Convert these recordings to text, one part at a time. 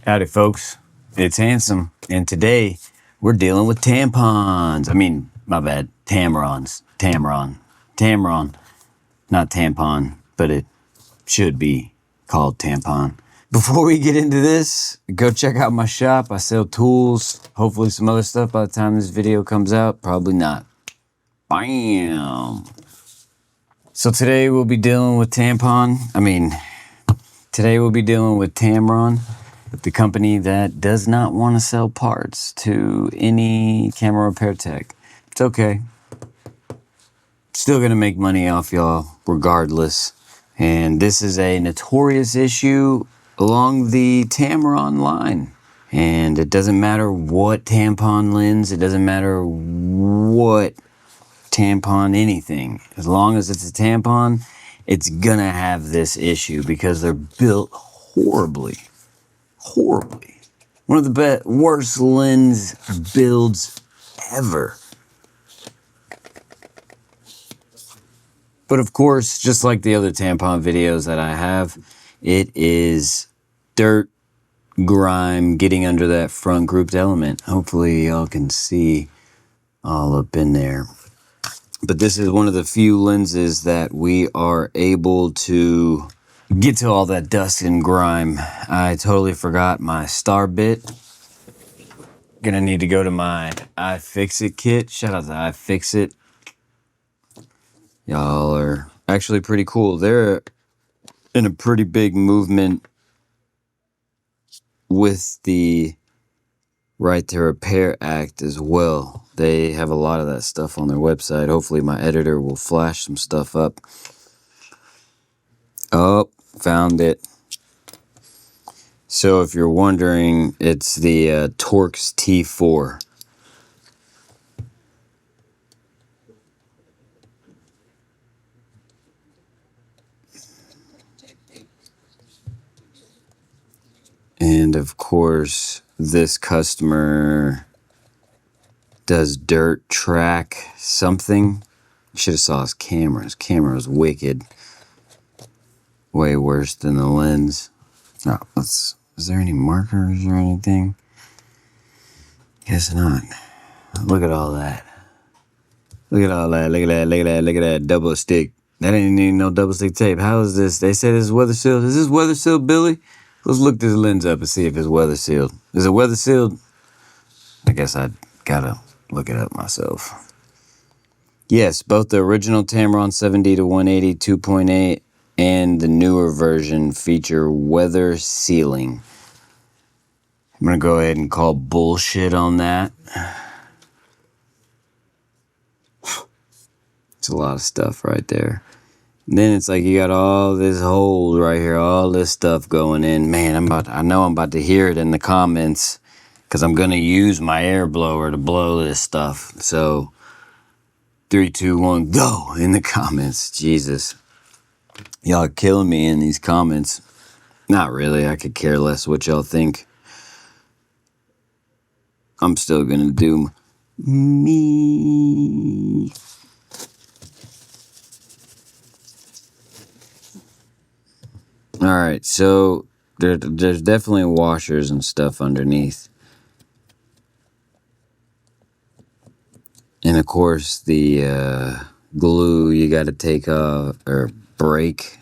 Howdy folks, it's Handsome, and today we're dealing with tampons. My bad, Tamrons. Tamron, not tampon, but it should be called tampon. Before we get into this, go check out my shop. I sell tools, hopefully some other stuff by the time this video comes out. Probably not. Bam! So today we'll be dealing with Tamron, the company that does not want to sell parts to any camera repair tech. It's okay. Still gonna make money off y'all regardless. And this is a notorious issue along the Tamron line. And it doesn't matter what tampon lens, it doesn't matter what tampon anything. As long as it's a tampon, it's gonna have this issue because they're built horribly. One of the worst lens builds ever. But of course, just like the other tampon videos that I have, it is dirt, grime, getting under that front grouped element. Hopefully y'all can see all up in there. But this is one of the few lenses that we are able to get to all that dust and grime. I totally forgot my star bit. Gonna need to go to my iFixit kit. Shout out to iFixit. Y'all are actually pretty cool. They're in a pretty big movement with the Right to Repair Act as well. They have a lot of that stuff on their website. Hopefully my editor will flash some stuff up. Oh, found it. So if you're wondering, it's the Torx T4. And of course, this customer does dirt track something. Should have saw his camera. His camera was wicked. Way worse than the lens. Oh, is there any markers or anything? Guess not. Look at all that. Look at all that. Look at that. Look at that. Look at that double stick. That ain't even no double stick tape. How is this? They say this is weather sealed. Is this weather sealed, Billy? Let's look this lens up and see if it's weather sealed. Is it weather sealed? I guess I gotta look it up myself. Yes, both the original Tamron 70-180 2.8 and the newer version feature weather sealing. I'm gonna go ahead and call bullshit on that. It's a lot of stuff right there. And then it's like you got all this hold right here, all this stuff going in. Man, I know I'm about to hear it in the comments because I'm gonna use my air blower to blow this stuff. So 3, 2, 1, go in the comments. Jesus. Y'all are killing me in these comments. Not really, I could care less what y'all think. I'm still gonna do me. Alright, so there's definitely washers and stuff underneath. And of course the glue you gotta take off or break.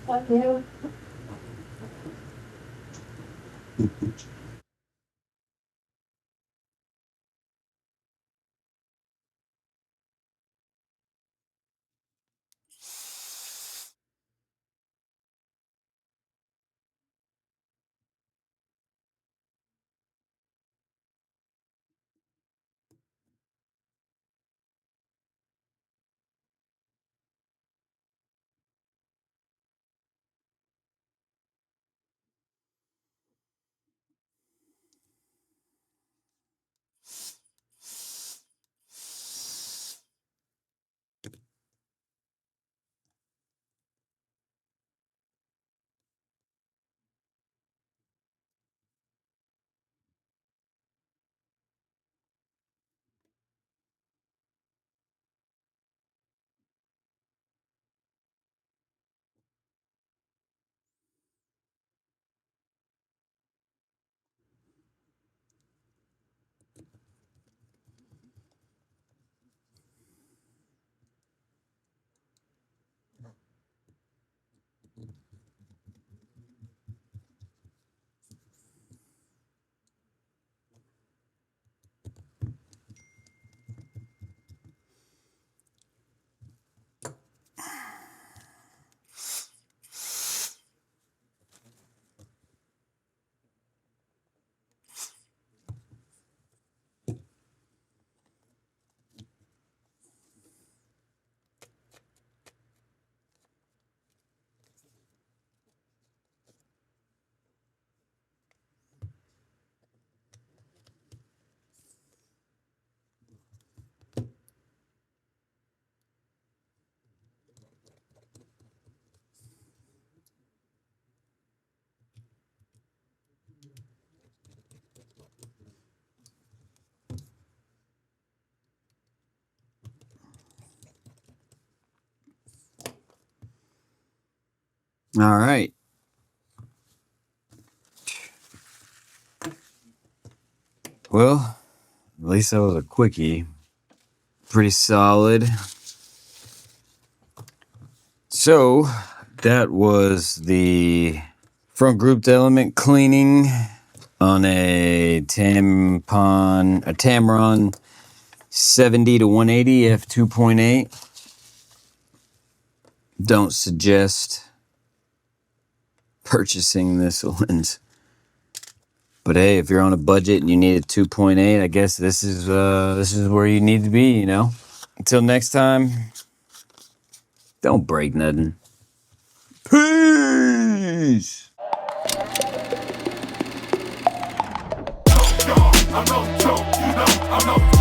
Thank you. All right. Well, at least that was a quickie. Pretty solid. So that was the front grouped element cleaning on a Tamron 70-180 f2.8. Don't suggest purchasing this lens. But hey, if you're on a budget and you need a 2.8, I guess this is where you need to be, you know? Until next time, don't break nothing. Peace! I'm no joke, you know, I'm no